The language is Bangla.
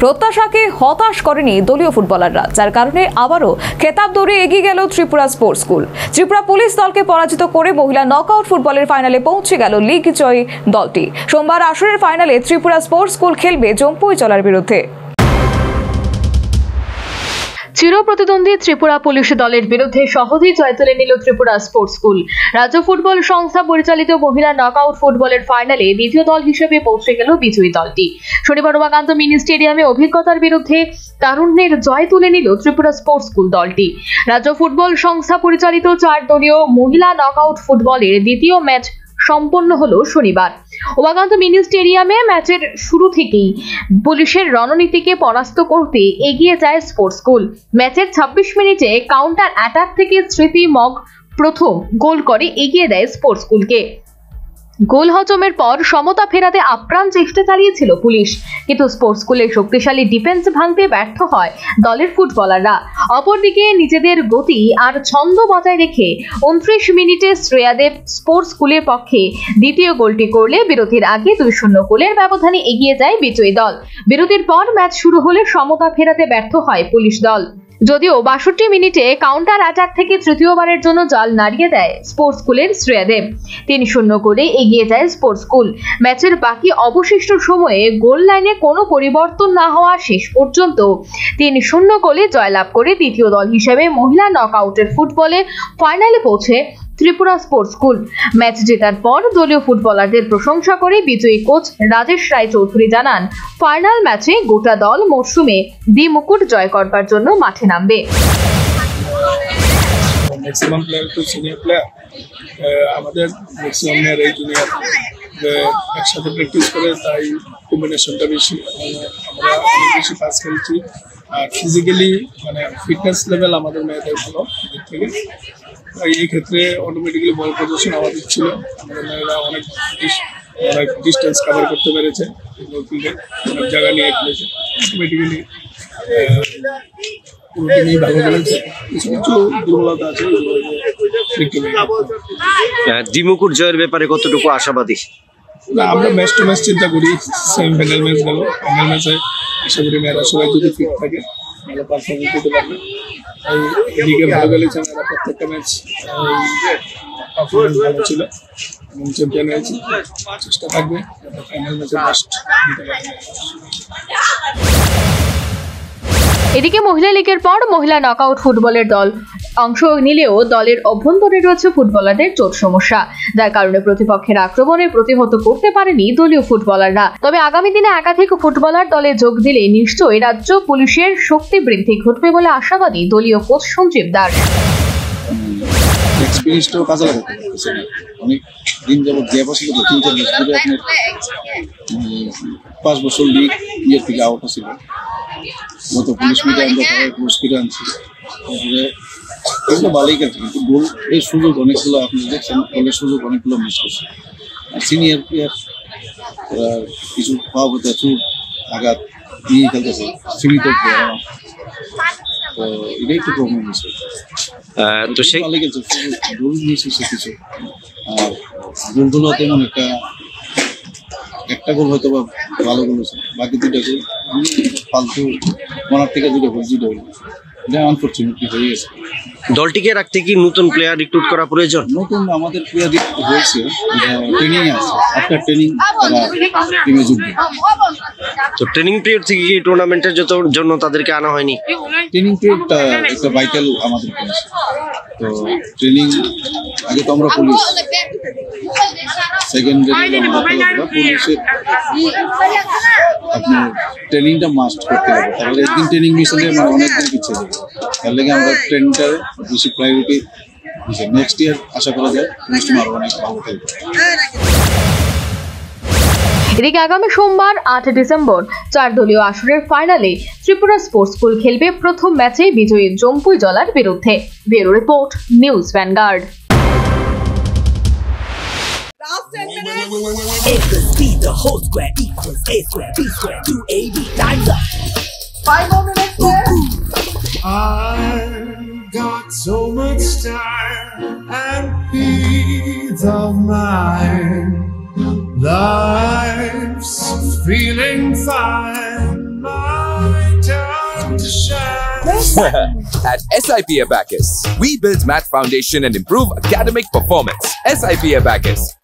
প্রত্যাশাকে হতাশ করেনি দলীয় ফুটবলাররা, যার কারণে আবারও খেতাব দৌড়ে এগিয়ে গেল Tripura sports school. Tripura police দলকে পরাজিত করে মহিলা নকআউট ফুটবলের ফাইনালে পৌঁছে গেল লিগ জয়ী দলটি। সোমবার আসরের ফাইনালে ত্রিপুরা স্পোর্টস স্কুল খেলবে জম্পুই জলার বিরুদ্ধে। চিরপ্রতিদ্বন্দ্বী ত্রিপুরা পুলিশ দলের বিরুদ্ধে সহজেই জয় তুলে নিল ত্রিপুরা স্পোর্টস স্কুল। রাজ্য ফুটবল সংস্থা পরিচালিত মহিলা নকআউট ফুটবলের ফাইনালে দ্বিতীয় দল হিসেবে পৌঁছে গেল বিজয়ী দলটি। শনিবার উমাকান্ত মিনি স্টেডিয়ামে অভিজ্ঞতার বিরুদ্ধে তারুণ্যের জয় তুলে নিল ত্রিপুরা স্পোর্টস স্কুল দলটি। রাজ্য ফুটবল সংস্থা পরিচালিত 4 দলীয় মহিলা নকআউট ফুটবলের দ্বিতীয় ম্যাচ সম্পন্ন হলো শনিবার। উমাকান্ত মিনি স্টেডিয়ামে ম্যাচের শুরু থেকেই পুলিশের রণনীতিকে পরাস্ত করতে এগিয়ে যায় স্পোর্টস স্কুল। ম্যাচের 26 মিনিটে কাউন্টার অ্যাটাক থেকে স্মৃতি মগ প্রথম গোল করে এগিয়ে দেয় স্পোর্টস স্কুলকে। গোল হজমের পর সমতা ফেরাতে আপ্রাণ চেষ্টা চালিয়েছিল পুলিশ, কিন্তু স্পোর্টস স্কুলের শক্তিশালী ডিফেন্স ভাঙতে ব্যর্থ হয় দলের ফুটবলাররা। অপরদিকে নিজেদের গতি আর ছন্দ বজায় রেখে 29 মিনিটে শ্রেয়াদেব স্পোর্টস স্কুলের পক্ষে দ্বিতীয় গোলটি করলে বিরতির আগে 2-0 গোলের ব্যবধানে এগিয়ে যায় বিজয়ী দল। বিরতির পর ম্যাচ শুরু হলে সমতা ফেরাতে ব্যর্থ হয় পুলিশ দল। যদিও 62 মিনিটে কাউন্টার অ্যাটাক থেকে তৃতীয়বারের জন্য জাল নাড়িয়ে দেয় স্পোর্টস স্কুলের শ্রেয়াদেব। 3-0 করে এগিয়ে যায় স্পোর্টস স্কুল। ম্যাচের বাকি অবশিষ্ট সময়ে গোল লাইনে কোনো পরিবর্তন না হওয়া শেষ পর্যন্ত 3-0 গোলে জয়লাভ করে দ্বিতীয় দল হিসেবে মহিলা নকআউটের ফুটবলে ফাইনালে পৌঁছে ত্রিপুরা স্পোর্টস স্কুল। ম্যাচ জেতার পর দলীয় ফুটবলারদের প্রশংসা করে বিজয়ী কোচ রাজেশ রায় চৌধুরী জানান, ফাইনাল ম্যাচে গোটা দল মরশুমে মুকুট জয় করবার জন্য মাঠে নামবে। ম্যাক্সিমাম প্লেয়ার তো সিনিয়র প্লেয়ার, আমাদের ম্যাক্সিমাম প্লেয়ার এই জুনিয়র একসাথে প্র্যাকটিস করে, তাই কম্বিনেশনটা বেশি। আমরা অনেক বেশি পাস খেলছি আর ফিজিক্যালি মানে ফিটনেস লেভেল আমাদের মেয়েদের ভালো দিক থেকে। এই ক্ষেত্রে অটোমেটিক্যালি বল পজিশন আমাদের ছিল, আমাদের মেয়েরা অনেক ডিস্টেন্স কভার করতে পেরেছে, অনেক জায়গা নিয়ে খেলেছে। অটোমেটিক্যালি পুরো টিমই ভালো খেলেছে, কিছু কিছু দুর্বলতা আছে। দ্বিমুকুট জয়ের ব্যাপারে কতটুকু আশাবাদী? না, আমরা ম্যাচ টু ম্যাচ চিন্তা করি। সেমিফাইনাল ম্যাচ গেল, ফাইনাল ম্যাচে আশা করি মেয়েরা সবাই যদি ফিট থাকে ভালো পারফরমেন্স দিতে পারবে। এই লিগে ভালো খেলেছে মেয়েরা, প্রত্যেকটা ম্যাচ পারফরমেন্স ভালো ছিল এবং চ্যাম্পিয়ন হয়েছে। চেষ্টা থাকবে ফাইনাল ম্যাচে ফার্স্ট দিতে পারবে। এদিকে মহিলা লীগের পর মহিলা নকআউট ফুটবলের দল অংশ নিলেও দলের অভ্যন্তরে রয়েছে ফুটবলারদের চোট সমস্যা, যার কারণে প্রতিপক্ষের আক্রমণে প্রতিহত করতে পারেনি দলীয় ফুটবলাররা। তবে আগামী দিনে একাধিক ফুটবলার দলে যোগ দিলে নিশ্চয়ই রাজ্য পুলিশের শক্তি বৃদ্ধি ঘটবে বলে আশাবাদী দলীয় কোচ সঞ্জীব দাস। এক্সপেরিয়েন্সটাও কাজে লাগাতে পারতেছে না, অনেক দিন যাবত গ্যাপ আসলে 3-4 বছর ধরে আপনার 5 বছর লিগ ইয়ের থেকে আউট ছিল। গত পুলিশ মিটে আমরা সবাই ক্লোজ করে আনছি, তারপরে এগুলো ভালোই খেলছে, কিন্তু গোল এর সুযোগ অনেকগুলো আপনি দেখছেন, গোলের সুযোগ অনেকগুলো মিস করছে। আর সিনিয়র প্লেয়ার কিছু পাওয়া করতে চুট আঘাত নিয়ে খেলতেছে, সীমিত প্লেয়ার, তো এটাই একটু প্রবলেম হচ্ছে। তো সেই ভালোই খেলছে, গোল মিস হচ্ছে কিছু। আর গোলগুলো তেমন একটা গোল হয়তো বা ভালো গোল হচ্ছে, বাকি 2টা গোল ফালতু মনার থেকে 2টা গোল জিতে হইল, এটা আনফরচুনেটলি হয়ে গেছে। দলটিকে রাখতে কি নতুন প্লেয়ার রিক্রুট করা প্রয়োজন? নতুন আমাদের প্লেয়ার হয়েছে, ট্রেনিং আছে, আফটার ট্রেনিং তারা টিমে যুক্ত। তো ট্রেনিং পিরিয়ড থেকে কি টুর্নামেন্টের জন্য তাদেরকে আনা হয়নি? ট্রেনিং পিরিয়ডটা একটা ভাইটাল আমাদের কাছে। তো ট্রেনিং আগে তো আমরা পুলিশ, সেকেন্ডারি পুলিশের আপনার ট্রেনিংটা মাস্ট করতে হবে, তাহলে একদিন ট্রেনিং মিস হলে মানে অনেকদিন পিছিয়ে যাবে। তার লেগে আমরা ট্রেনিংটা বেশি প্রায়োরিটি দিচ্ছি। নেক্সট ইয়ার আশা করা যায় পুলিশ আরো অনেক ভালো থাকবে। এদিকে আগামী সোমবার 8 ডিসেম্বর 4 দলীয় আসরের ফাইনালে ত্রিপুরা স্পোর্টস স্কুল খেলবে প্রথম ম্যাচে বিজয়ী জম্পুই জলার বিরুদ্ধে। Bureau report, news vanguard. The whole square equals a square, b square, 2ab, time's up. 5 more minutes left. I've got so much time and peace of mind. Life's feeling fine. to shine. At SIP Abacus, we build math foundation and improve academic performance. SIP Abacus,